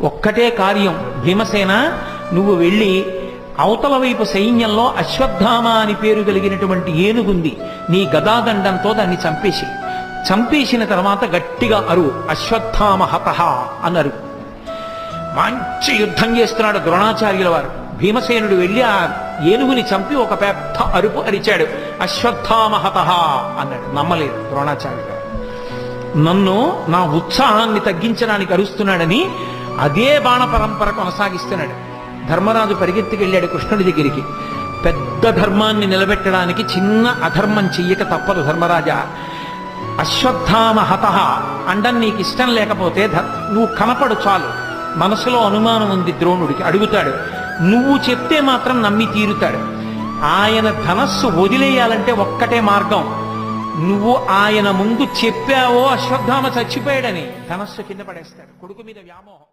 ఒక్కటే కార్యం, భీమసేన నువ్వు వెళ్ళి అవతల వైపు సైన్యంలో అశ్వత్థామ అని పేరు కలిగినటువంటి ఏనుగుంది, నీ గదాదండంతో దాన్ని చంపేసిన తర్వాత గట్టిగా అరు, అశ్వత్థామ హతః అన్నారు. మంచి యుద్ధం చేస్తున్నాడు ద్రోణాచార్యుల వారు. భీమసేనుడు వెళ్ళి ఆ ఏనుగుని చంపి ఒక పెద్ద అరుపు అరిచాడు, అశ్వత్థామ హతః అన్నాడు. నమ్మలేదు ద్రోణాచార్యులు. నన్ను నా ఉత్సాహాన్ని తగ్గించడానికి అరుస్తున్నాడని అదే బాణ పరంపర కొనసాగిస్తున్నాడు. ధర్మరాజు పరిగెత్తికెళ్ళాడు కృష్ణుడి దగ్గరికి. పెద్ద ధర్మాన్ని నిలబెట్టడానికి చిన్న అధర్మం చెయ్యక తప్పదు ధర్మరాజా. అశ్వత్థామ హతః అండం నీకు ఇష్టం లేకపోతే నువ్వు కనపడు చాలు. మనసులో అనుమానం ఉంది ద్రోణుడికి, అడుగుతాడు. నువ్వు చెప్తే మాత్రం నమ్మి తీరుతాడు. ఆయన ధనస్సు వదిలేయాలంటే ఒక్కటే మార్గం, నువ్వు ఆయన ముందు చెప్పావో అశ్వత్థామ చచ్చిపోయాడని ధనస్సు కింద పడేస్తాడు. కొడుకు మీద వ్యామోహం.